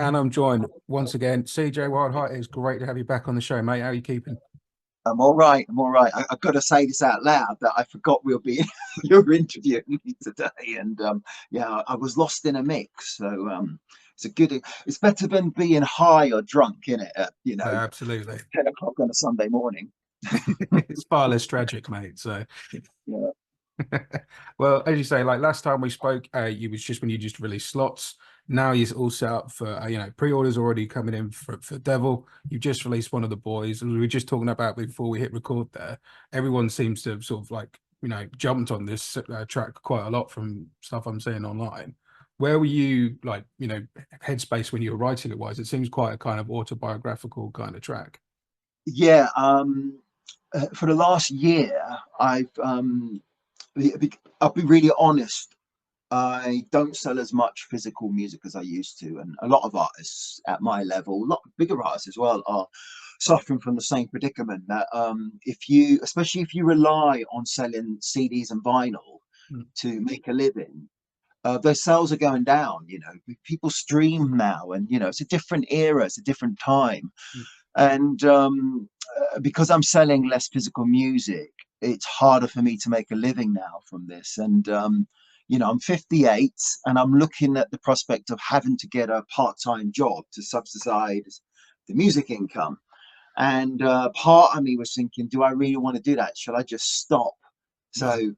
And I'm joined once again, CJ Wildheart. It's great to have you back on the show, mate. How are you keeping? I'm all right. I'm all right. I've got to say this out loud that I forgot we'll be you're interviewing me today, and yeah, I was lost in a mix. So it's a good. It's better than being high or drunk in it at Absolutely. 10 o'clock on a Sunday morning. It's far less tragic, mate. So, Yeah. well, as you say, like last time we spoke, you was just when you just released slots. Now you're all set up for, pre-orders already coming in for Devil. You've just released one of the boys. As we were just talking about before we hit record there, everyone seems to have sort of like, jumped on this track quite a lot from stuff I'm seeing online. Where were you, like, headspace when you were writing it wise? It seems quite a kind of autobiographical kind of track. Yeah. For the last year, I'll be really honest. I don't sell as much physical music as I used to, and a lot of artists at my level, a lot of bigger artists as well, are suffering from the same predicament. That especially if you rely on selling CDs and vinyl Mm. to make a living, their sales are going down. People stream now, and it's a different era, it's a different time, Mm. and because I'm selling less physical music, it's harder for me to make a living now from this. And I'm 58, and I'm looking at the prospect of having to get a part-time job to subsidize the music income. And part of me was thinking, do I really want to do that? Shall I just stop? Yeah. So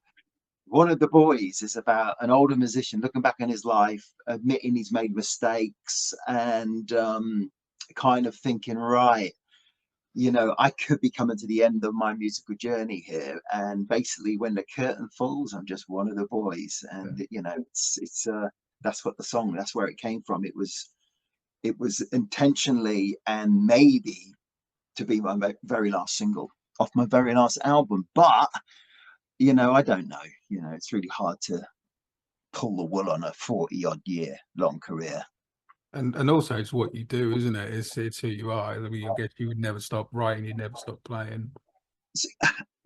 one of the boys is about an older musician looking back on his life, admitting he's made mistakes, and kind of thinking, right, I could be coming to the end of my musical journey here. And basically, when the curtain falls, I'm just one of the boys. And it's that's what that's where it came from. It was intentionally and maybe to be my very last single off my very last album. But I don't know. It's really hard to pull the wool on a 40 odd year long career. And also it's what you do, isn't it? It's who you are. I mean, I guess you would never stop writing, you'd never stop playing.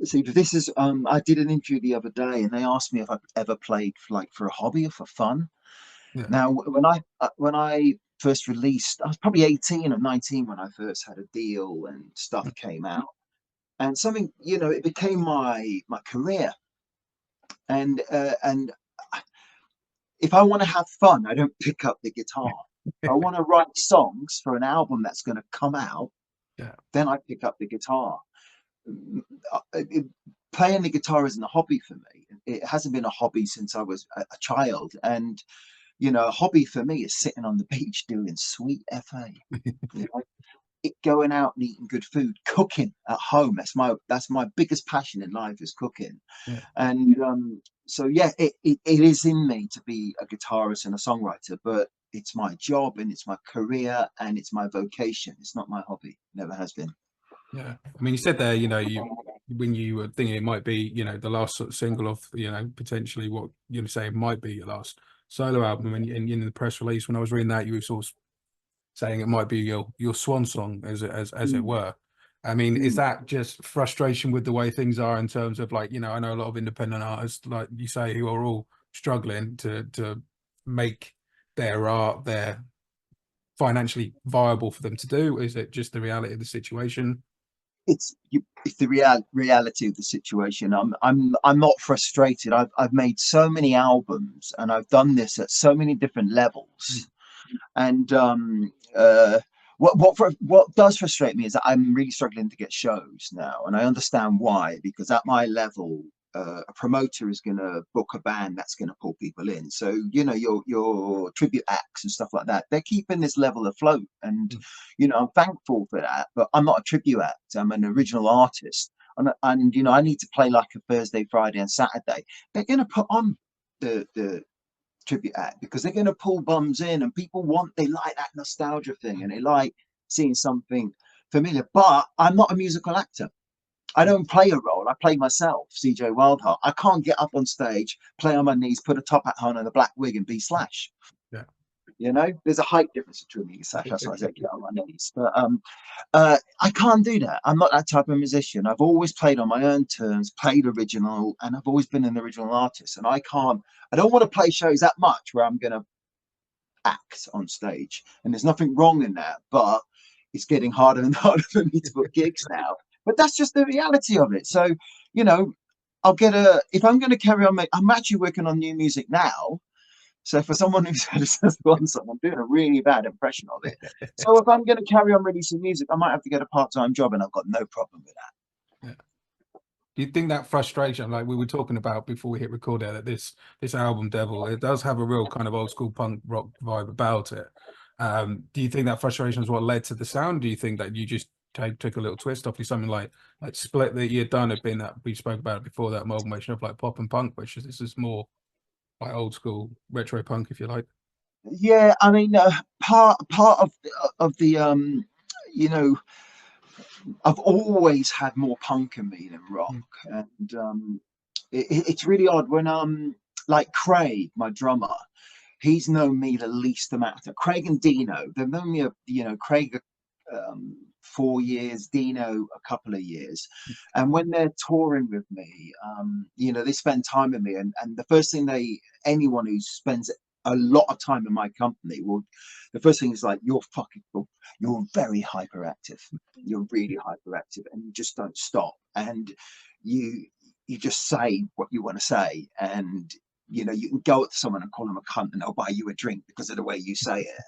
See, this is I did an interview the other day, and they asked me if I ever played for a hobby or for fun. Yeah. Now, when I first released, I was probably 18 or 19 when I first had a deal and stuff came out, and something, it became my career. And if I want to have fun, I don't pick up the guitar. If I want to write songs for an album that's going to come out, Yeah. then I pick up the guitar. Playing the guitar isn't a hobby for me. It hasn't been a hobby since I was a child. And a hobby for me is sitting on the beach doing sweet FA. Going out and eating good food, cooking at home. That's my biggest passion in life, is cooking. Yeah. And so yeah, it is in me to be a guitarist and a songwriter, but it's my job and it's my career and it's my vocation. It's not my hobby. Never has been. Yeah. I mean, you said there, when you were thinking it might be, the last sort of single of, potentially what you're saying might be your last solo album, and in the press release when I was reading that, you were sort of saying it might be your swan song, as it were. I mean, is that just frustration with the way things are in terms of, like, I know a lot of independent artists, like you say, who are all struggling to make their art their financially viable for them to do? Is it just the reality of the situation? It's the reality of the situation. I'm not frustrated. I've made so many albums, and I've done this at so many different levels. And what does frustrate me is that I'm really struggling to get shows now, and I understand why. Because at my level, a promoter is going to book a band that's going to pull people in. So your tribute acts and stuff like that, they're keeping this level afloat, and I'm thankful for that. But I'm not a tribute act. I'm an original artist, and I need to play like a Thursday, Friday, and Saturday. They're going to put on the tribute act because they're going to pull bums in, and they like that nostalgia thing, and they like seeing something familiar. But I'm not a musical actor. I don't play a role. I play myself, CJ Wildheart. I can't get up on stage, play on my knees, put a top hat on and a black wig and be Slash. Yeah. There's a height difference between me and Slash. That's why I say get on my knees. But I can't do that. I'm not that type of musician. I've always played on my own terms, played original, and I've always been an original artist. And I don't want to play shows that much where I'm going to act on stage, and there's nothing wrong in that, but it's getting harder and harder for me to book gigs now. But that's just the reality of it. So, you know, if I'm going to carry on, I'm actually working on new music now. So for someone who's had a Swan Song, I'm doing a really bad impression of it. So if I'm going to carry on releasing music, I might have to get a part-time job, and I've got no problem with that. Yeah. Do you think that frustration, like we were talking about before we hit record there, that this album Devil, it does have a real kind of old school punk rock vibe about it? Do you think that frustration is what led to the sound? Do you think that you just took a little twist off something like Split that you had done, had been that we spoke about it before, that amalgamation of like pop and punk, which is this is more like old school retro punk, if you like? Yeah, I mean, part of the you know, I've always had more punk in me than rock, and it's really odd when like Craig, my drummer, he's known me the least amount. Craig and Dino, they've known me, Craig 4 years, Dino a couple of years, and when they're touring with me, they spend time with me, and the first thing anyone who spends a lot of time in my company will, the first thing is like, you're very hyperactive, you're really hyperactive, and you just don't stop, and you just say what you want to say, and you can go up to someone and call them a cunt and they'll buy you a drink because of the way you say it.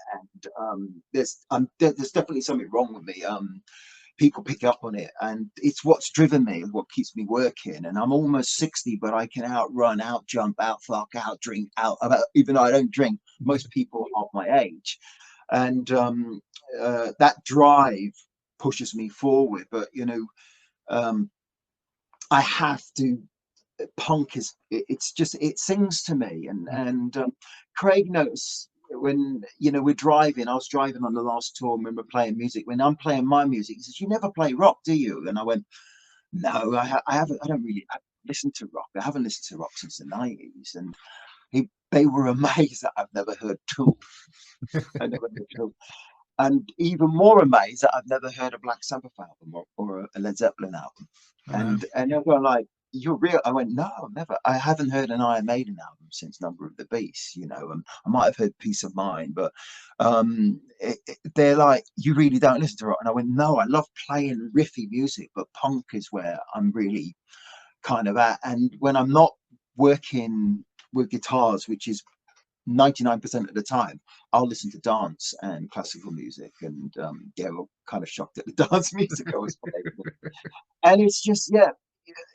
And there's definitely something wrong with me. People pick up on it, and it's what's driven me and what keeps me working. And I'm almost 60, but I can outrun, out jump, out fuck, out drink, even though I don't drink, most people of my age. And that drive pushes me forward. But I have to. Punk is, it sings to me, and Craig noticed when we're driving. I was driving on the last tour and when we're playing music, when I'm playing my music, he says, "You never play rock, do you?" And I went, "No, I haven't. I don't really listen to rock. I haven't listened to rock since the 90s." And they were amazed that I've never heard Tool. I never heard Tool. And even more amazed that I've never heard a Black Sabbath album or a Led Zeppelin album. And they were like, "You're real?" I went, "No, never. I haven't heard an Iron Maiden album since Number of the Beast, and I might have heard Peace of Mind, but they're like, you really don't listen to rock?" And I went, "No, I love playing riffy music, but punk is where I'm really kind of at." And when I'm not working with guitars, which is 99% of the time, I'll listen to dance and classical music, and we're kind of shocked at the dance music I was playing. And it's just,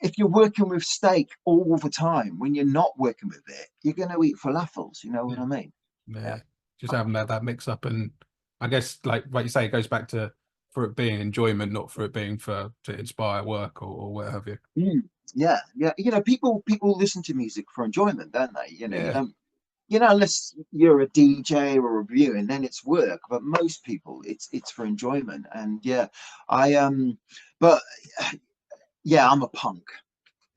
if you're working with steak all the time, when you're not working with it, you're going to eat falafels. You know what I mean? Yeah. Just having that mix up, and I guess like you say, it goes back to for it being enjoyment, not for it being to inspire work or what have you. Yeah. People listen to music for enjoyment, don't they? You don't. Unless you're a DJ or a reviewer, and then it's work. But most people, it's for enjoyment. And but I'm a punk.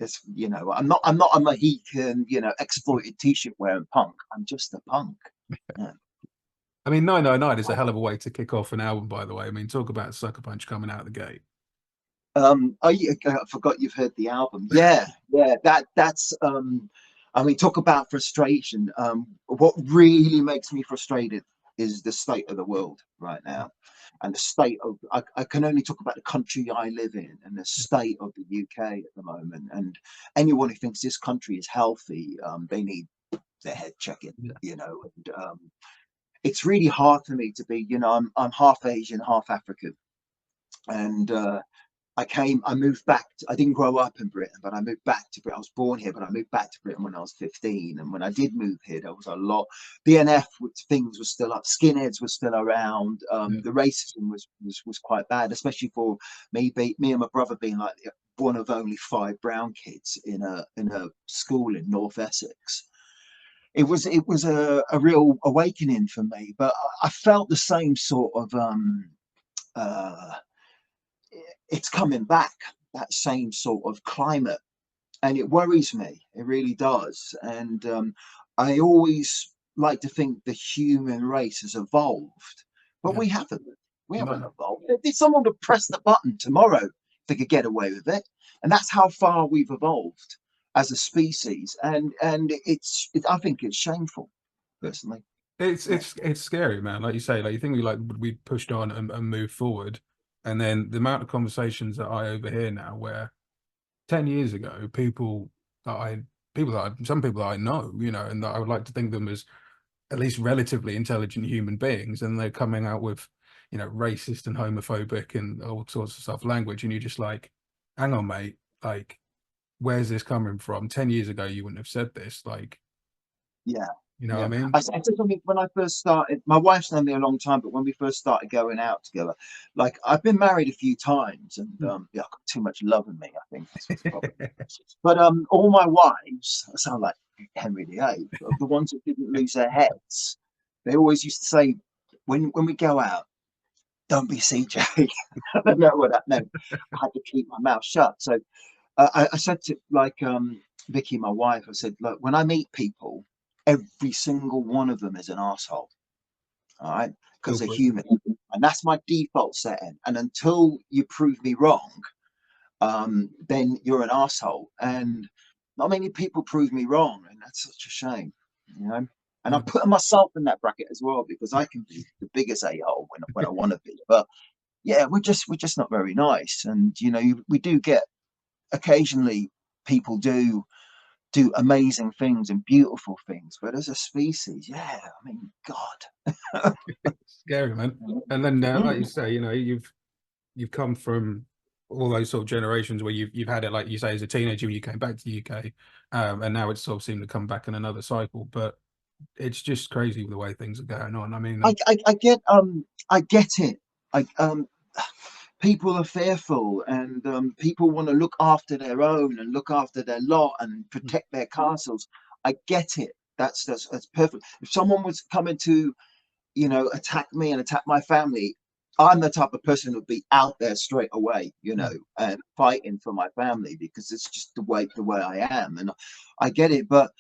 It's I'm not a Mohican, exploited t-shirt wearing punk. I'm just a punk. Yeah. I mean, 999 is a hell of a way to kick off an album, by the way. I mean, talk about Sucker Punch coming out of the gate. I forgot you've heard the album. Yeah. That's I mean, talk about frustration. What really makes me frustrated is the state of the world right now, and the state of, I can only talk about the country I live in, and the state of the UK at the moment. And anyone who thinks this country is healthy, they need their head checking. And it's really hard for me to be. I'm half Asian, half African, and I moved back. I didn't grow up in Britain, but I moved back to Britain. I was born here, but I moved back to Britain when I was 15. And when I did move here, there was a lot. BNF things were still up. Skinheads were still around. The racism was quite bad, especially for me and my brother being like one of only 5 brown kids in a school in North Essex. It was a real awakening for me. But I felt the same sort of it's coming back, that same sort of climate, and it worries me. It really does. And I always like to think the human race has evolved, but we haven't. We haven't evolved. If someone could press the button tomorrow, they could get away with it, and that's how far we've evolved as a species. And I think it's shameful, personally. It's scary, man. Like you say, like you think we pushed on and moved forward, and then the amount of conversations that I overhear now, where 10 years ago, some people that I know, and that I would like to think them as at least relatively intelligent human beings, and they're coming out with, racist and homophobic and all sorts of stuff language, and you're just like, hang on, mate, like, where's this coming from? 10 years ago, you wouldn't have said this, like, Yeah. you know what I Yeah, mean? I said something when I first started. My wife's known me a long time, but when we first started going out together, like I've been married a few times, and yeah, I've got too much love in me. I think that's what's the problem. But all my wives, I sound like Henry VIII, the ones that didn't lose their heads, they always used to say, when we go out, don't be CJ. I don't know what that meant. I had to keep my mouth shut. So I said to Vicky, my wife, I said, look, when I meet people, every single one of them is an asshole. All right, because Feel they're free. human, and that's my default setting. And until you prove me wrong, then you're an asshole. And not many people prove me wrong, and that's such a shame, you know. And Yeah. I'm putting myself in that bracket as well because I can be the biggest a-hole when I want to be. But yeah, we're just not very nice, and we do get occasionally people do amazing things and beautiful things, but as a species, yeah, I mean, God. Scary, man. And then, like you say, you've come from all those sort of generations where you've had it, like you say, as a teenager when you came back to the UK, and now it's sort of seemed to come back in another cycle. But it's just crazy the way things are going on. I mean, I get it. I People are fearful, and people want to look after their own and look after their lot and protect their castles. I get it. That's perfect. If someone was coming to attack me and attack my family, I'm the type of person who'd be out there straight away, and fighting for my family because it's just the way I am, and I get it. But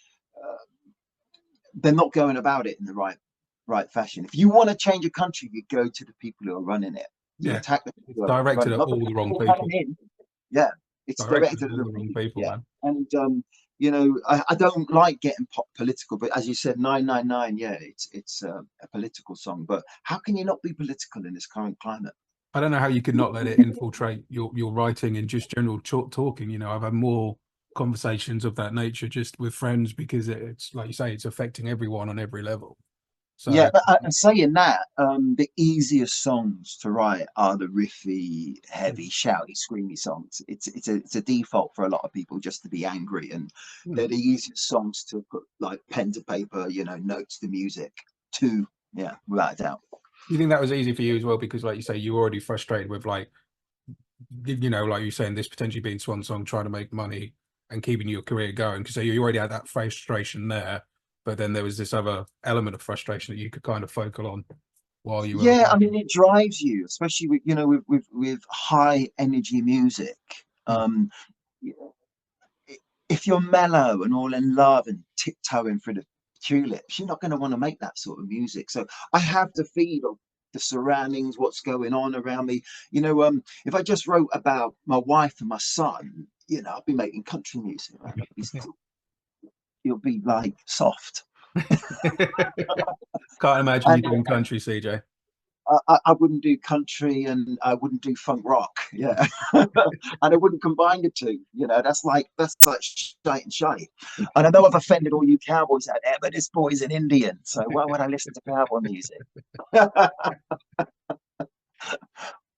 they're not going about it in the right fashion. If you want to change a country, you go to the people who are running it. You yeah, attack the people it's who are directed running, at not the all the people wrong who are people. running in. Yeah, it's Directed directed at at all the the wrong people. people, Yeah, man. and I don't like getting political, but as you said, 999. Yeah, it's a political song. But how can you not be political in this current climate? I don't know how you could not let it infiltrate your writing and just general talking. I've had more conversations of that nature just with friends because it's like you say, it's affecting everyone on every level. Yeah, So but and saying that, the easiest songs to write are the riffy, heavy, shouty, screamy songs. It's a default for a lot of people just to be angry, and hmm. they're the easiest songs to put like pen to paper, notes to music to. Yeah, without a doubt. You think that was easy for you as well because, like you say, you were already frustrated with like like you're saying, this potentially being Swan Song, trying to make money and keeping your career going. Because so you already had that frustration there, but then there was this other element of frustration that you could kind of focus on while you were. Yeah, I mean, it drives you, especially with high energy music. Hmm. Um, if you're mellow and all in love and tiptoeing through the tulips, you're not going to want to make that sort of music. So I have to feed on the surroundings, what's going on around me. If I just wrote about my wife and my son, I'd be making country music, man. You'll be like soft. Can't imagine you And doing country, CJ. I wouldn't do country and I wouldn't do funk rock, yeah, and I wouldn't combine the two. That's like shite and shite. And I know I've offended all you cowboys out there, but this boy's an Indian, so why would I listen to cowboy music?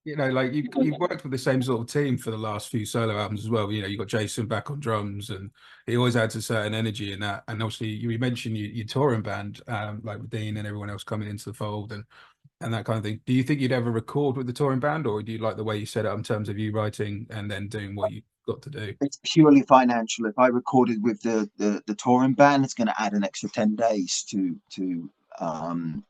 Like you've worked with the same sort of team for the last few solo albums as well. You got Jason back on drums, and he always adds a certain energy in that. And obviously, you mentioned your touring band, like with Dean and everyone else coming into the fold, and that kind of thing. Do you think you'd ever record with the touring band, or do you like the way you set it up in terms of you writing and then doing what you got to do? It's purely financial. If I recorded with the touring band, it's going to add an extra 10 days to um,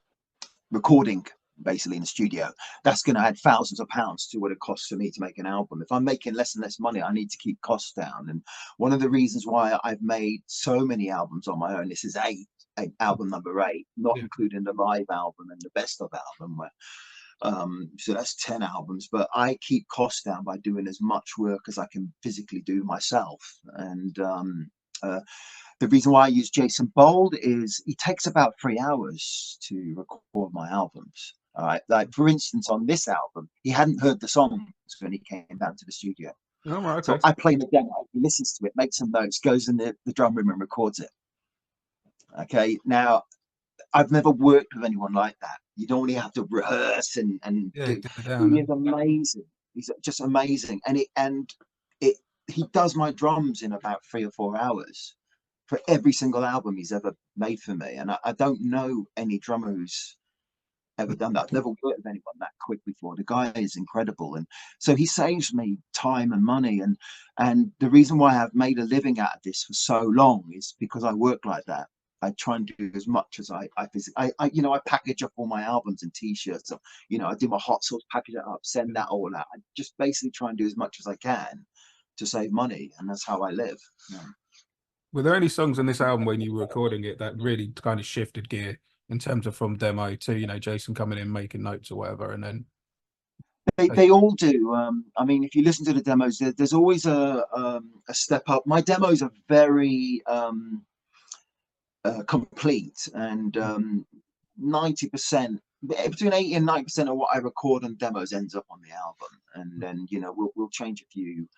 recording basically in the studio. That's going to add thousands of pounds to what it costs for me to make an album. If I'm making less and less money, I need to keep costs down. And one of the reasons why I've made so many albums on my own, this is album number 8, not Yeah. including the live album and the best of album, where so that's 10 albums. But I keep costs down by doing as much work as I can physically do myself. And The reason why I use Jason Bold is he takes about 3 hours to record my albums. All right, like for instance, on this album, he hadn't heard the songs when he came down to the studio. Oh, right, So okay. I play the demo, he listens to it, makes some notes, goes in the drum room and records it. Okay, now I've never worked with anyone like that. You don't really have to rehearse and Yeah, do. get it He down. is amazing. He's just amazing, and he does my drums in about 3 or 4 hours for every single album he's ever made for me. And I don't know any drummer who's ever done that. I've never worked with anyone that quick before. The guy is incredible, and so he saves me time and money. And the reason why I've made a living out of this for so long is because I work like that. I try and do as much as I physically. I package up all my albums and T-shirts. I do my hot sauce, package it up, send that all out. I just basically try and do as much as I can to save money, and that's how I live. Yeah. Were there any songs on this album when you were recording it that really kind of shifted gear in terms of from demo to, Jason coming in, making notes or whatever, and then They all do. I mean, if you listen to the demos, there's always a step up. My demos are very complete, and 90%, between 80 and 90% of what I record on demos ends up on the album. And then we'll change a few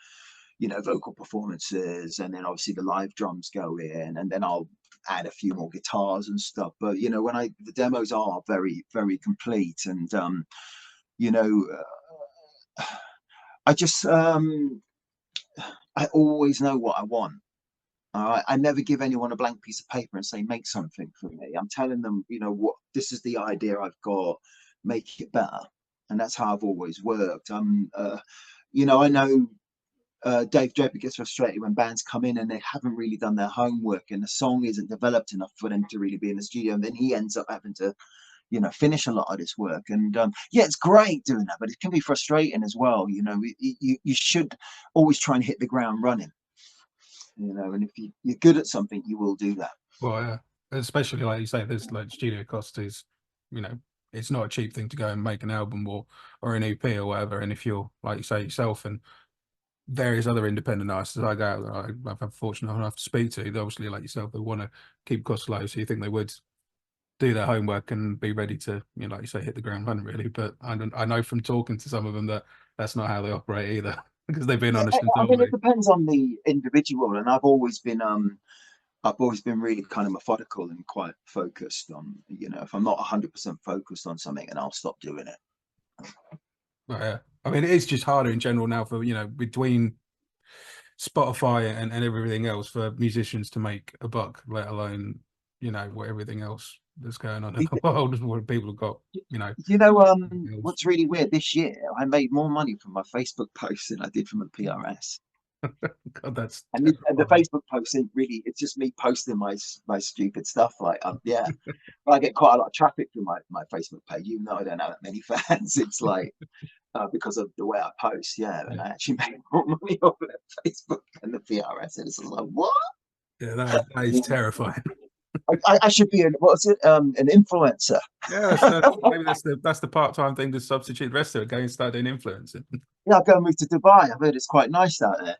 vocal performances, and then obviously the live drums go in, and then I'll add a few more guitars and stuff. But the demos are very, very complete, and you know I just I always know what I want. I never give anyone a blank piece of paper and say make something for me. I'm telling them, what this is the idea I've got, make it better, and that's how I've always worked. I know Dave Draper gets frustrated when bands come in and they haven't really done their homework, and the song isn't developed enough for them to really be in the studio, and then he ends up having to finish a lot of this work. And yeah, it's great doing that, but it can be frustrating as well. You should always try and hit the ground running, and if you're good at something, you will do that. well, yeah, especially like you say, there's like studio cost is, it's not a cheap thing to go and make an album or an EP or whatever. And if you're like you say yourself and various other independent artists I go out that I've had fortunate enough to speak to, they obviously like yourself, they want to keep costs low, so you think they would do their homework and be ready to, like you say, hit the ground running really. But I know from talking to some of them that that's not how they operate either, because they've been Yeah, honest and I told mean, me. it depends on the individual, and I've always been really kind of methodical and quite focused on, if I'm not 100% focused on something, and I'll stop doing it. But yeah, I mean, it is just harder in general now for, between Spotify and everything else for musicians to make a buck, let alone, what everything else that's going on in the world, what people have got, What's really weird, this year I made more money from my Facebook posts than I did from the PRS. God, that's And the Facebook post isn't really, it's just me posting my stupid stuff. Like, yeah, I get quite a lot of traffic through my Facebook page, even though I don't have that many fans. It's like, because of the way I post, yeah. And I actually made more money off of Facebook than the PRS. And it's like, what? yeah, that is terrifying. I should be what's it? An influencer. Yeah, maybe that's the part-time thing to substitute the rest of it, going and start doing influencing. Yeah, I'll go and move to Dubai. I've heard it's quite nice out there.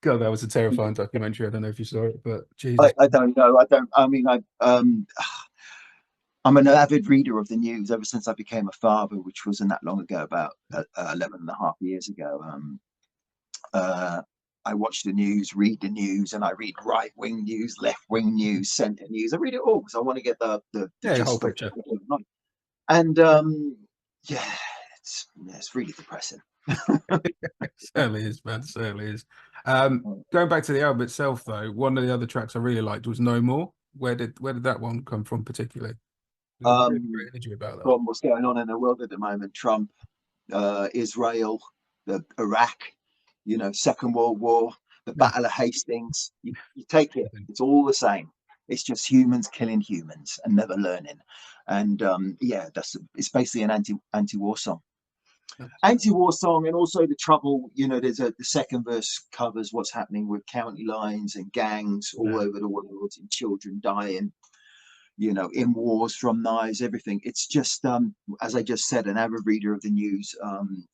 God, that was a terrifying documentary. I don't know if you saw it, but Jesus. I don't know. I mean, I'm an avid reader of the news ever since I became a father, which wasn't that long ago, about 11 and a half years ago. I watch the news, read the news, and I read right-wing news, left-wing news, centre news. I read it all because I want to get the Whole gist of picture. it. And yeah, it's really depressing. It certainly is, man. It certainly is. Going back to the album itself, though, one of the other tracks I really liked was "No More." Where did that one come from, particularly? There's a really great energy about that. From what's going on in the world at the moment, Trump, Israel, the Iraq, Second World War, the Battle of Hastings. You take it; it's all the same. It's just humans killing humans and never learning. And yeah, it's basically an anti-war song. Anti-war song, and also the trouble. There's the second verse covers what's happening with county lines and gangs all over the world, and children dying. In wars from knives, everything. It's just, as I just said, an avid reader of the news.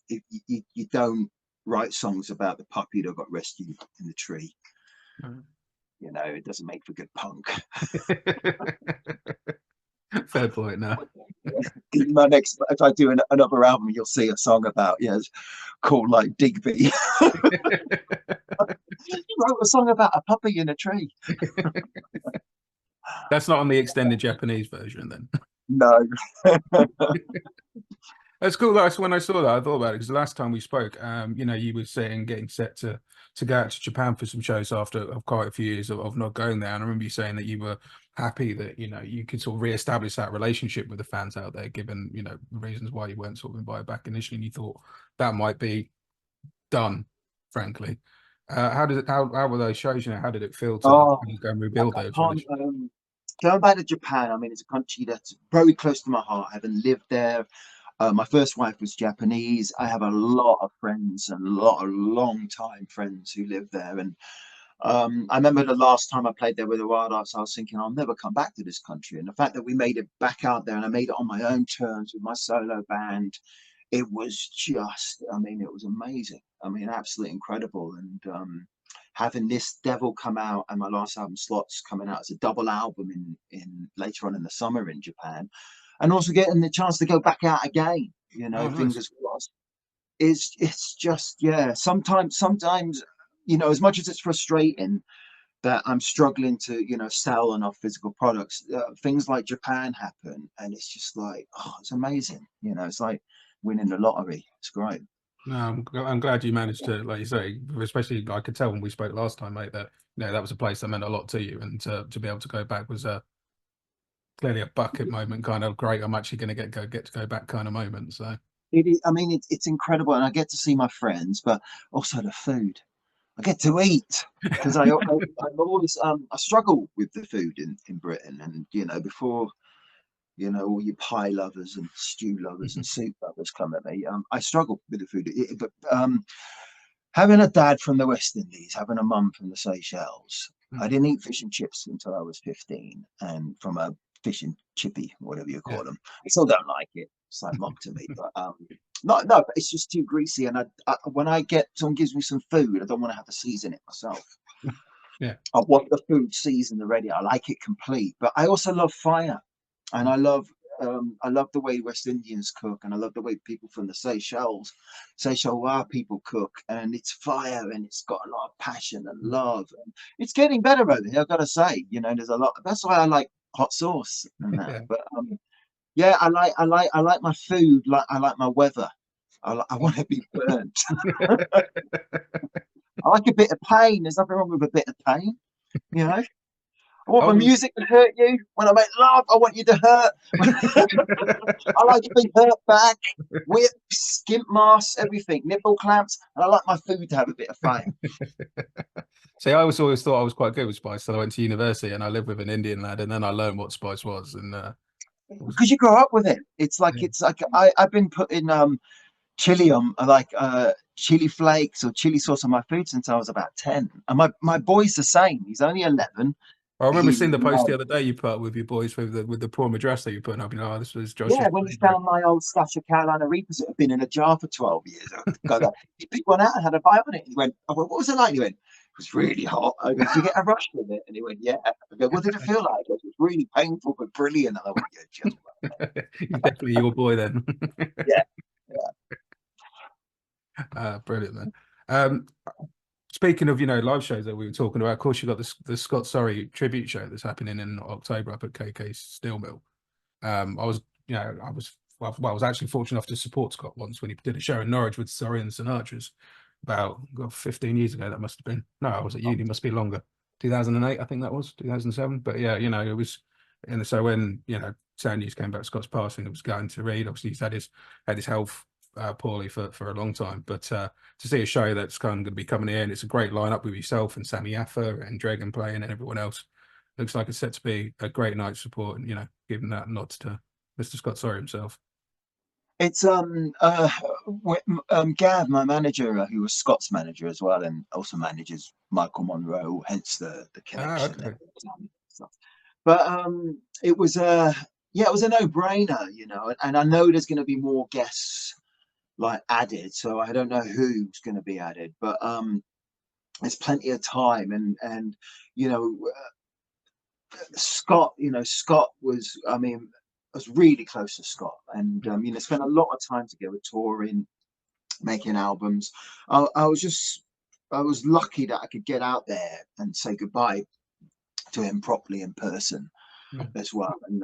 You don't write songs about the puppy that got rescued in the tree. Mm. You know, it doesn't make for good punk. Fair point. Now, My next, if I do another album, you'll see a song about, called like Digby. He wrote a song about a puppy in a tree. that's not on the extended Japanese version, then. No. That's cool. That's when I saw that, I thought about it because the last time we spoke, you were saying getting set to go out to Japan for some shows after quite a few years of not going there. And I remember you saying that you were happy that you could sort of reestablish that relationship with the fans out there, given the reasons why you weren't sort of invited back initially, and you thought that might be done. Frankly, how were those shows? How did it feel to Oh, go and I, rebuild I those can't. relationships? Going back to Japan, I mean, it's a country that's very close to my heart. Having lived there, my first wife was Japanese. I have a lot of friends and a lot of long-time friends who live there. And I remember the last time I played there with the Wild Arts, I was thinking, I'll never come back to this country. And the fact that we made it back out there and I made it on my own terms with my solo band, it was just, I mean, it was amazing. I mean, absolutely incredible. And having this Devil come out and my last album Slots coming out as a double album in later on in the summer in Japan, and also getting the chance to go back out again, Oh, nice. fingers crossed. It's just, yeah, sometimes, as much as it's frustrating that I'm struggling to, sell enough physical products, things like Japan happen and it's just like, oh, it's amazing. It's like winning the lottery. It's great. No, I'm glad you managed to, like you say, especially I could tell when we spoke last time, mate, that that was a place that meant a lot to you, and to be able to go back was clearly a bucket moment, kind of great. I'm actually going to get to go back kind of moment. So It is, I mean, it's incredible, and I get to see my friends, but also the food. I get to eat because I'm always I struggle with the food in Britain, and before all you pie lovers and stew lovers and soup lovers come at me, I struggle with the food. But having a dad from the West Indies, having a mum from the Seychelles, I didn't eat fish and chips until I was 15, and from a fish and chippy, whatever you yeah, call them. I still don't like it. It's like mock to me, but no, it's just too greasy. And when I get someone gives me some food, I don't want to have to season it myself. yeah, I want the food seasoned already. I like it complete, but I also love fire, and I love the way West Indians cook, and I love the way people from the Seychelles people cook, and it's fire, and it's got a lot of passion and love. And it's getting better over here, I've got to say. There's a lot. That's why I like hot sauce and that. yeah. But yeah, I like my food. Like I like my weather. I want to be burnt. I like a bit of pain. There's nothing wrong with a bit of pain. You know. I want I my was, music to hurt you. When I make love, I want you to hurt. I like to be hurt back, whips, skimp masks, everything, nipple clamps. And I like my food to have a bit of fire. see, I was always thought I was quite good with spice. So I went to university and I lived with an Indian lad, and then I learned what spice was, and it was Because you grow up with it. yeah. It's like I've been putting chili on chili flakes or chili sauce on my food since I was about 10. And my boy's the same. He's only 11. I remember He seeing the post the loves. other day you put up with your boys with the prawn address that you put up. Oh, this was Yeah, Josh's when he favorite. found my old stash of Carolina Reapers that had been in a jar for 12 years, he picked one out and had a bite on it. He went, I went, what was it like? He went, it was really hot. I go, did you get a rush with it? And he went, yeah. I go, what did it feel like? He goes, it was really painful but brilliant. And I went, yeah, just He's definitely your boy then. yeah, yeah. Brilliant, man. Um, Speaking of, live shows that we were talking about, of course, you got the Scott Surrey tribute show that's happening in October up at KK Steel Mill. I was, I was actually fortunate enough to support Scott once when he did a show in Norwich with Surrey and Sinatra's about 15 years ago. That must have been, no, I was at uni, must be longer. 2008, I think that was 2007. But yeah, it was, and so when sound news came about Scott's passing, it was going to read. Obviously, he's had his health poorly for a long time, but to see a show that's kind of going to be coming in, it's a great lineup with yourself and Sammy Affa and Dragon playing and everyone else. Looks like it's set to be a great night of support, and giving that nod to Mr. Scott Sorry himself. It's Gav, my manager, who was Scott's manager as well, and also manages Michael Monroe, hence the Ah, connection okay. there. But it was a yeah, it was a no-brainer, and I know there's going to be more guests like added, so I don't know who's going to be added, but there's plenty of time. And you know, Scott, Scott was, I mean, I was really close to Scott, and spent a lot of time together touring, making albums. I was just, I was lucky that I could get out there and say goodbye to him properly in person Yeah, as well, and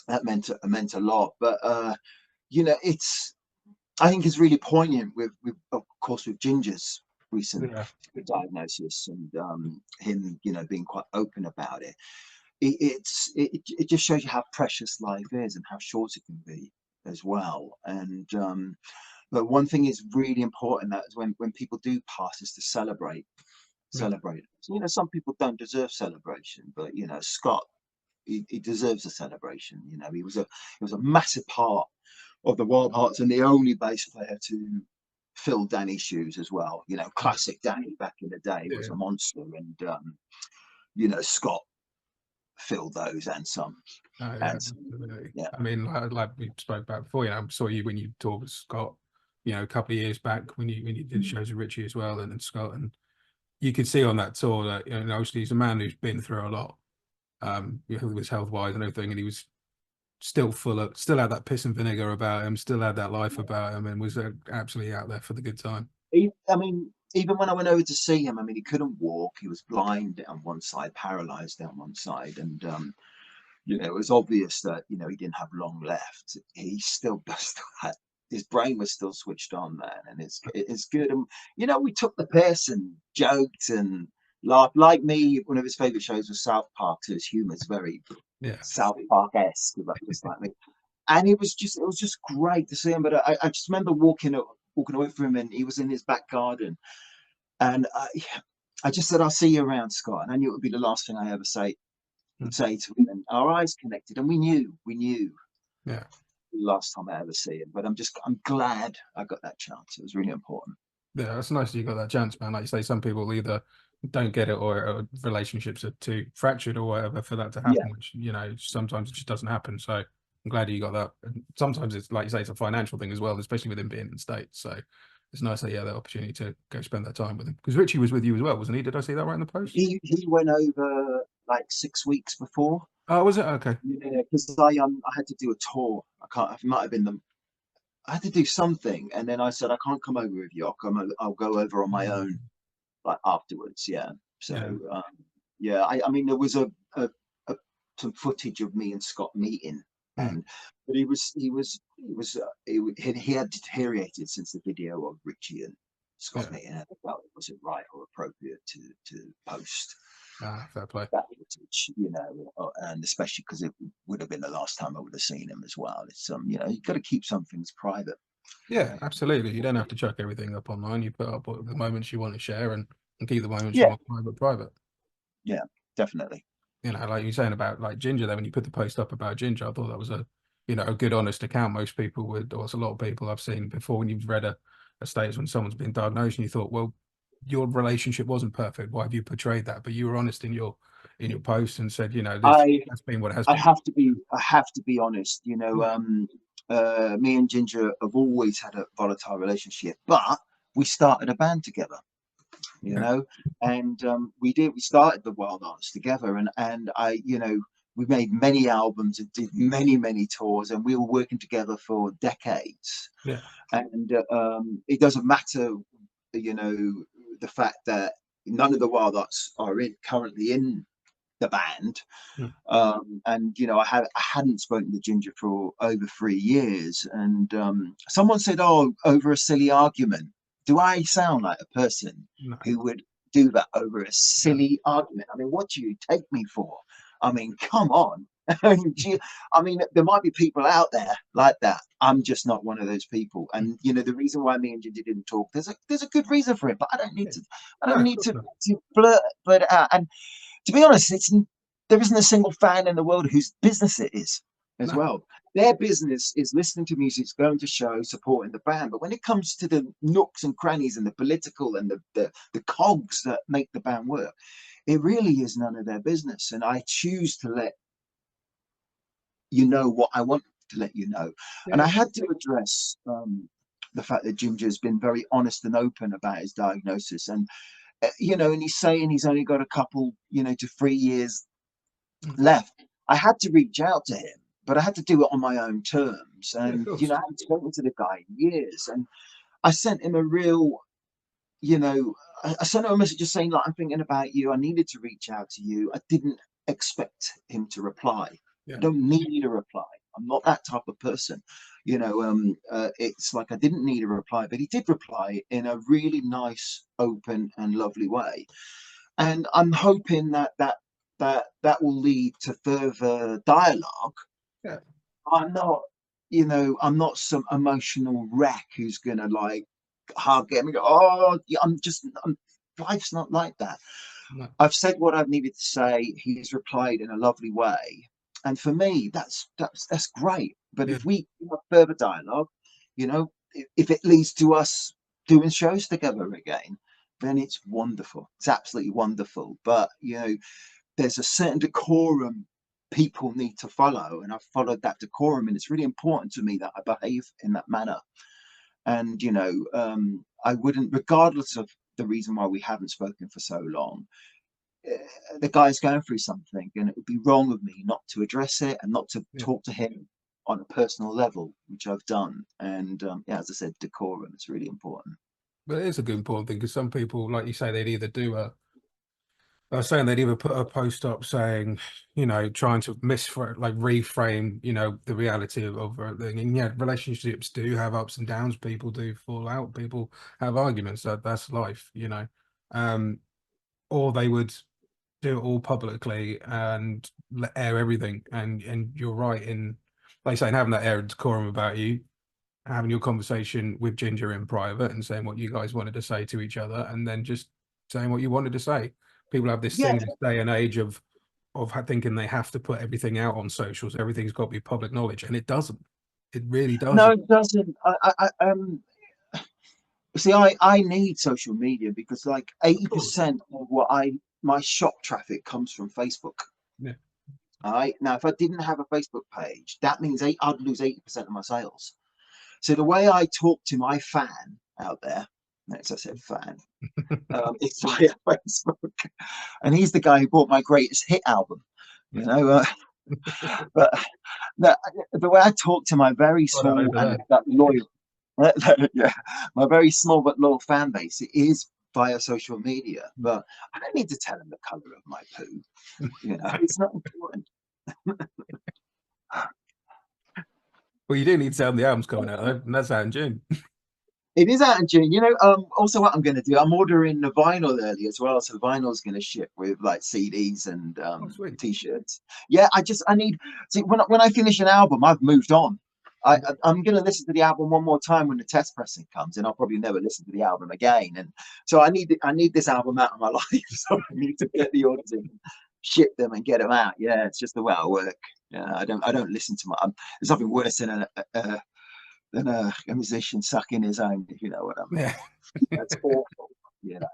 that meant a lot. But it's, I think it's really poignant with of course with Ginger's recent yeah, diagnosis, and him, being quite open about it. It just shows you how precious life is and how short it can be as well. And but one thing is really important, that is when people do pass, is to yeah, celebrate. So, some people don't deserve celebration, but Scott, he deserves a celebration. He was a massive part of the Wildhearts, and the only bass player to fill Danny's shoes as well. Classic Danny back in the day was yeah. a monster, and Scott filled those and some. Oh, yeah, And some, absolutely. yeah. I mean, like we spoke about before, I saw you when you toured with Scott, a couple of years back when you did shows with Richie as well, and then Scott, and you could see on that tour that obviously he's a man who's been through a lot, with his health wise and everything, and he was still had that piss and vinegar about him, still had that life about him, and was absolutely out there for the good time. I mean, even when I went over to see him, I mean, he couldn't walk. He was blind down one side, paralyzed down one side, and it was obvious that he didn't have long left. He still had, his brain was still switched on, man, and it's good. And we took the piss and joked and laughed. Like me, one of his favorite shows was South Park, so his humor is very Yeah, South Park-esque, just like me. And it was just great to see him. But I just remember walking away from him, and he was in his back garden, and I just said, "I'll see you around, Scott." And I knew it would be the last thing I ever would say to him. And our eyes connected, and we knew yeah. the last time I ever see him. But I'm glad I got that chance. It was really important. Yeah, that's nice that you got that chance, man. Like you say, some people either don't get it, or relationships are too fractured or whatever for that to Yeah, happen, which, sometimes it just doesn't happen. So I'm glad you got that. And sometimes it's like you say, it's a financial thing as well, especially with him being in the States. So it's nice that you had that opportunity to go spend that time with him. Because Richie was with you as well, wasn't he? Did I see that right in the post? he went over like 6 weeks before. Oh, was it? Okay. Yeah, because I had to do a tour. I can't. It might have been the. I had to do something, and then I said I can't come over with you. I'll go over on my own, like afterwards. Yeah. So Yeah. yeah, I mean there was a some footage of me and Scott meeting, Mm. and but he had deteriorated since the video of Richie and Scott Yeah. meeting. I felt it wasn't right or appropriate to post Ah, fair play. that footage, and especially because it would have been the last time I would have seen him as well. It's you got to keep some things private. Yeah, absolutely. You don't have to chuck everything up online. You put up the moments you want to share, and keep the moments you Yeah, want private. yeah, definitely. Like you're saying about like Ginger there, when you put the post up about Ginger, I thought that was a good honest account. Most people would, or it's a lot of people I've seen before, when you've read a status when someone's been diagnosed, and you thought, well, your relationship wasn't perfect. Why have you portrayed that? But you were honest in your post and said, this I has been what it has I been. have to be honest. Yeah, Me and Ginger have always had a volatile relationship, but we started a band together. You yeah, know, and we started the Wild Arts together, and we made many albums and did many tours, and we were working together for decades. yeah, And it doesn't matter, you know, the fact that none of the Wild Arts are currently in the band. mm, And I hadn't spoken to Ginger for over 3 years, and someone said, "Oh, over a silly argument." Do I sound like a person no, who would do that over a no, silly argument? I mean, what do you take me for? I mean, come on. I mean, there might be people out there like that. I'm just not one of those people. mm, And the reason why me and Ginger didn't talk, there's a good reason for it, but I don't need yeah, to. I no, don't of need course to not. blurt it out. And to be honest, there isn't a single fan in the world whose business it is as No, well. Their business is listening to music, going to shows, supporting the band. But when it comes to the nooks and crannies and the political and the cogs that make the band work, it really is none of their business. And I choose to let you know what I want to let you know. And I yeah, had to address the fact that Ginger's been very honest and open about his diagnosis, and you know, and he's saying he's only got a couple, you know, to 3 years left. I had to reach out to him, but I had to do it on my own terms. And, Yeah, you know, I haven't spoken to the guy in years. And I sent him a real, you know, I sent him a message just saying, like, I'm thinking about you. I needed to reach out to you. I didn't expect him to reply. yeah, I don't need a reply. I'm not that type of person. You know, it's like I didn't need a reply, but he did reply in a really nice, open, and lovely way. And I'm hoping that will lead to further dialogue. yeah. I'm not, you know, I'm not some emotional wreck who's gonna like hug him and go, oh, yeah, life's not like that. No, I've said what I've needed to say. He's replied in a lovely way, and for me, that's great. But yeah. if we have further dialogue, you know, if it leads to us doing shows together again, then it's wonderful. It's absolutely wonderful. But you know, there's a certain decorum people need to follow, and I've followed that decorum, and it's really important to me that I behave in that manner. And you know, I wouldn't, regardless of the reason why we haven't spoken for so long, the guy's going through something, and it would be wrong of me not to address it and not to Yeah. talk to him on a personal level, which I've done. And yeah, as I said, decorum is really important. But it is a good important thing, because some people, like you say, they'd either do a I was saying they'd either put a post up saying, you know, trying to like reframe, you know, the reality of everything. And yeah, relationships do have ups and downs. People do fall out. People have arguments. That's life, you know. Um, or they would do it all publicly and air everything. And you're right in, like saying, having that air of decorum about you, having your conversation with Ginger in private and saying what you guys wanted to say to each other, and then just saying what you wanted to say. People have this Yeah, thing this day and age of thinking they have to put everything out on socials. Everything's got to be public knowledge, and it doesn't. It really no, doesn't. it doesn't. See, I need social media because like Of course. 80% of my shop traffic comes from Facebook. Yeah. All right. Now, if I didn't have a Facebook page, that means I'd lose 80% of my sales. So the way I talk to my fan out there, as I said, fan, it's via Facebook. And he's the guy who bought my greatest hit album, you know. But the way I talk to my very Got it small over and there. loyal, yeah, my very small but loyal fan base, it is via social media. But I don't need to tell them the color of my poo. You know, it's not important. Well, you do need to tell them the album's coming out, though, and that's out in June. It is out in June. You know, also what I'm going to do, I'm ordering the vinyl early as well. So the vinyl's going to ship with like CDs and Oh, sweet. t-shirts. Yeah, I need, see, when I finish an album, I've moved on. I'm going to listen to the album one more time when the test pressing comes, and I'll probably never listen to the album again. And so I need this album out of my life. So I need to get the orders in, ship them, and get them out. Yeah, it's just the way I work. Yeah, I don't listen to my. There's nothing worse than a musician sucking his own, if you know what I mean. Yeah. That's awful. You know,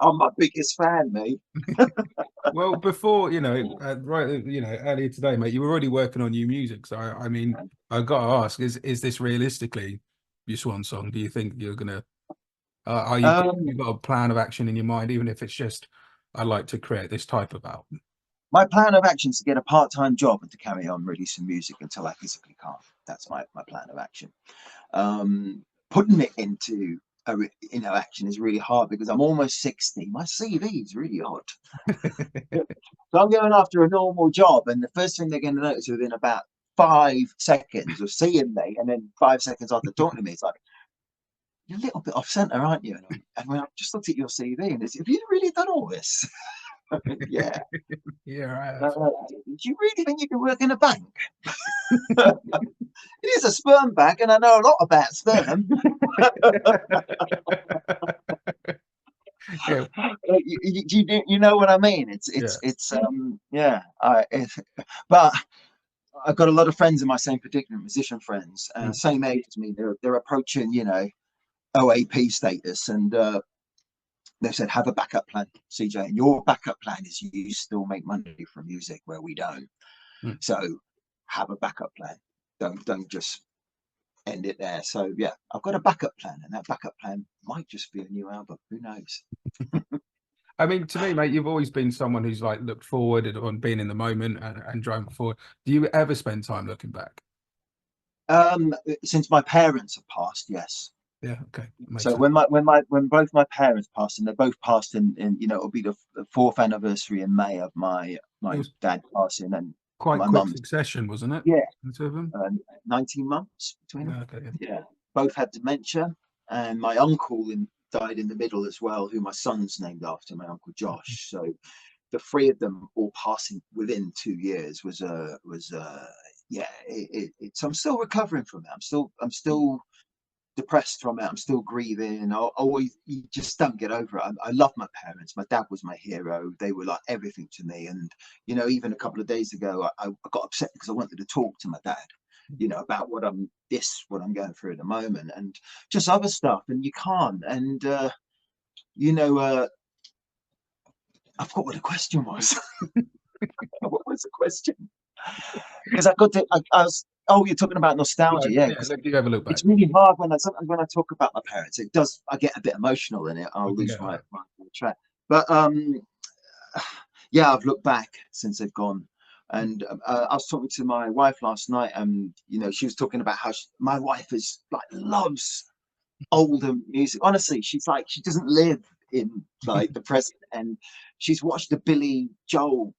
I'm my biggest fan, mate. Well, before, you know, right, you know, earlier today, mate, you were already working on new music. So, I mean, I got to ask, is this realistically your swan song? Do you think you're gonna, are you Um, you got a plan of action in your mind, even if it's just, I like to create this type of album? my plan of action is to get a part-time job and to carry on releasing music until I physically can't. That's my plan of action. Putting it into action is really hard because I'm almost 60. My CV is really odd. So I'm going after a normal job, and the first thing they're going to notice within about 5 seconds of seeing me, and then 5 seconds after talking to me, it's like, you're a little bit off center, aren't you? And when I just looked at your CV, and it's, have you really done all this? Yeah. Yeah, I have. Do you really think you can work in a bank? It is a sperm bank, and I know a lot about sperm. Yeah, You know what I mean? yeah, Yeah. But I've got a lot of friends in my same predicament, musician friends, same age as me. They're approaching, you know, OAP status, and they said have a backup plan, CJ. And your backup plan is you still make money from music where we don't. mm, So have a backup plan. Don't just end it there. So yeah, I've got a backup plan, and that backup plan might just be a new album. Who knows? I mean, to me, mate, you've always been someone who's like looked forward and been in the moment and driving forward. Do you ever spend time looking back? Since my parents have passed, yes. Yeah, okay, makes So sense. when both my parents passed, and they both passed in it'll be the fourth anniversary in May of It my was dad passing, and quite my quick mum's, succession, wasn't it? yeah, The two of them. 19 months between them. Yeah, okay, yeah. Yeah, both had dementia, and my uncle died in the middle as well, who my son's named after, my uncle Josh. So the three of them all passing within 2 years was yeah, it's, I'm still recovering from it. I'm still depressed from it. I'm still grieving. I always, you just don't get over it. I love my parents. My dad was my hero. They were like everything to me. And even a couple of days ago, I got upset because I wanted to talk to my dad, about what I'm going through at the moment, and just other stuff. And you can't. And you know, I forgot what the question was. What was the question? Because I got to, I was. Oh, you're talking about nostalgia, yeah. Yeah, Because look, do you ever look back? it's really hard sometimes when I talk about my parents. It does. I get a bit emotional in it. I I'll can lose get my, that. my track. But yeah, I've looked back since they've gone. And I was talking to my wife last night, and she was talking about how my wife is like loves older music. Honestly, she's like she doesn't live in like the present, and she's watched the Billy Joel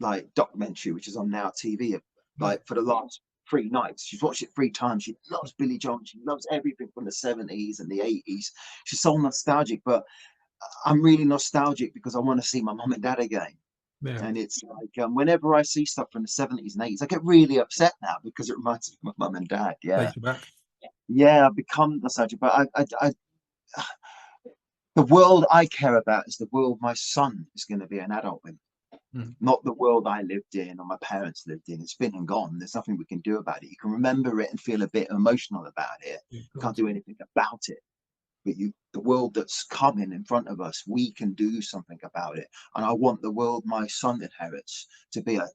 like documentary, which is on Now TV, Yeah, like for the last 3 nights. She's watched it 3 times. She loves Billy Joel. She loves everything from the 70s and the 80s. She's so nostalgic, but I'm really nostalgic because I want to see my mum and dad again. yeah, And it's like whenever I see stuff from the 70s and 80s, I get really upset now because it reminds me of my mum and dad. Yeah, takes you back. yeah, I've become nostalgic, but the world I care about is the world my son is going to be an adult in, Mm. not the world I lived in or my parents lived in. It's been and gone. There's nothing we can do about it. You can remember it and feel a bit emotional about it. Yeah, of You can't course. do anything about it. But the world that's coming in front of us, we can do something about it. And I want the world my son inherits to be a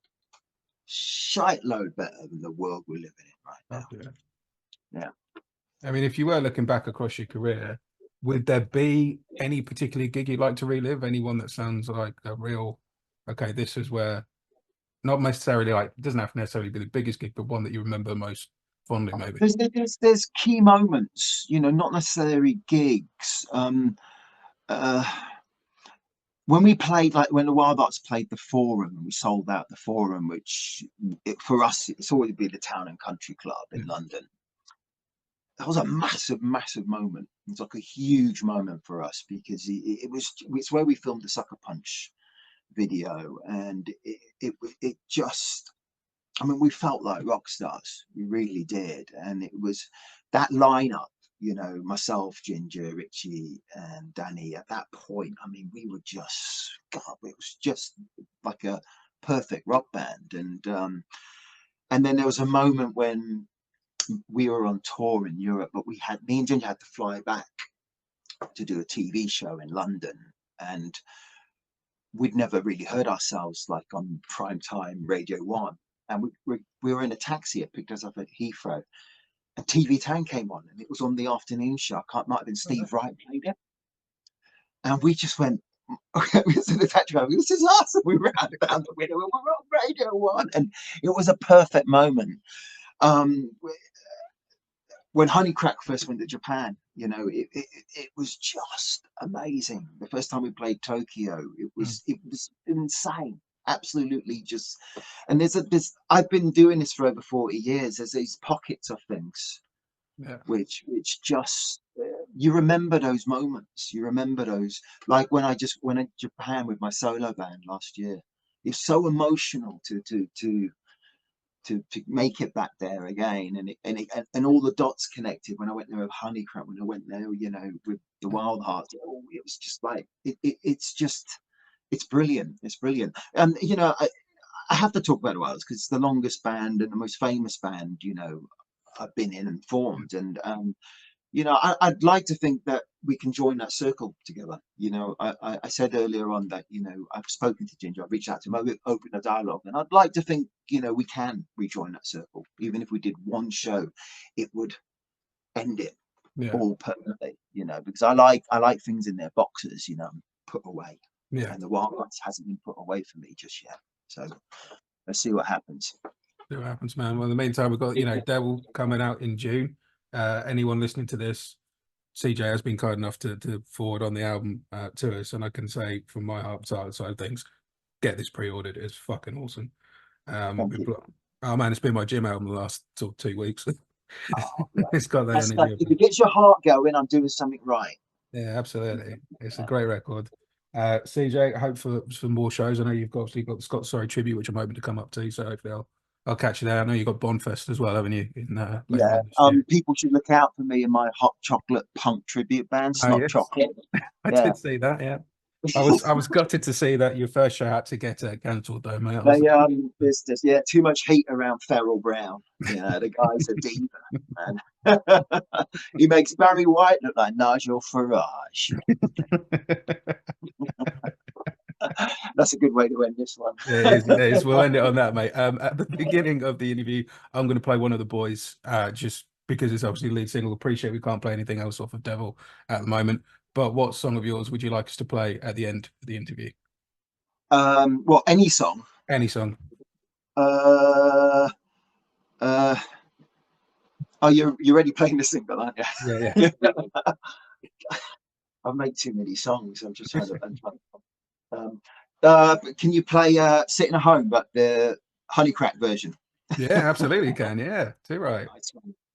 shite load better than the world we're living in right Oh, now. yeah. Yeah. I mean, if you were looking back across your career, would there be any particular gig you'd like to relive? Anyone that sounds like a real, okay, this is where, not necessarily like, it doesn't have to necessarily be the biggest gig, but one that you remember most fondly, maybe. There's key moments, not necessarily gigs. Uh, when we played, like when the Wildhearts played the Forum, and we sold out the Forum, which for us it's always been the Town and Country Club in Yeah. London. That was a massive moment. It was like a huge moment for us because it's where we filmed the Sucker Punch video, and it just, I mean, we felt like rock stars. We really did. And it was that lineup, myself, Ginger, Richie, and Danny at that point. I mean, we were just, God, it was just like a perfect rock band. And then there was a moment when we were on tour in Europe, but me and Ginger had to fly back to do a TV show in London. And we'd never really heard ourselves like on prime time Radio 1. And we were in a taxi. It picked us up at Heathrow. And TV 10 came on, and it was on the afternoon show. Might have been Steve Wright played it. And we just went, okay, we was in the taxi driver, this is us. And we ran down the window, we were on Radio 1. And it was a perfect moment. Um, when Honeycrack first went to Japan, it was just amazing. The first time we played Tokyo, it was insane, absolutely just. And there's I've been doing this for over 40 years. There's these pockets of things, Yeah. which just you remember those moments. You remember those, like when I went to Japan with my solo band last year. It's so emotional to make it back there again, and all the dots connected when I went there with Honeycrack, when I went there, with the Wildheart. It was just like it's brilliant. It's brilliant. And I have to talk about the Wildhearts because it's the longest band and the most famous band I've been in and formed. And I'd like to think that we can join that circle together. I said earlier on that, I've spoken to Ginger, I've reached out to him, I've opened a dialogue, and I'd like to think, we can rejoin that circle. Even if we did one show, it would end it Yeah. all permanently, you know, because I like things in their boxes, you know, put away. Yeah. And the Wildhearts hasn't been put away for me just yet. So let's see what happens. See what happens, man. Well, in the meantime, we've got, you know, Devil coming out in June. Anyone listening to this, CJ has been kind enough to forward on the album to us, and I can say from my heart side of things, get this pre-ordered. It's fucking awesome. Oh man, it's been my gym album the last sort of 2 weeks. Oh, yeah. It's got that energy. If it gets your heart going, I'm doing something right. Yeah, absolutely. It's a great record. CJ, I hope for some more shows. I know you've obviously got the Scott Sorry tribute, which I'm hoping to come up to. So hopefully I'll catch you there. I know you've got Bonfest as well, haven't you? In later on this year. People should look out for me in my hot chocolate punk tribute band, Snot Yes. Chocolate. I did see that, yeah. I was gutted to see that your first show had to get cancelled though, mate. There's too much hate around Ferrell Brown. Yeah, the guy's a diva, man. He makes Barry White look like Nigel Farage. That's a good way to end this one. It is. We'll end it on that, mate. At the beginning of the interview, I'm going to play one of the boys, just because it's obviously lead single. Appreciate we can't play anything else off of Devil at the moment. But what song of yours would you like us to play at the end of the interview? Well, any song. Any song. Oh, you're already playing the single, aren't you? Yeah. I've made too many songs. I'm just trying to. Can you play "Sitting at Home" but the Honeycrack version? Yeah, absolutely can. Yeah, too right.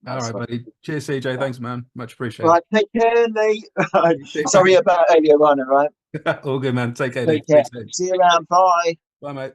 All right, buddy. Cheers, CJ. Thanks, man. Much appreciated. All right, take care, Lee. Sorry about earlier on, all right? All good, man. Take care. Take care. See you around. Bye. Bye, mate.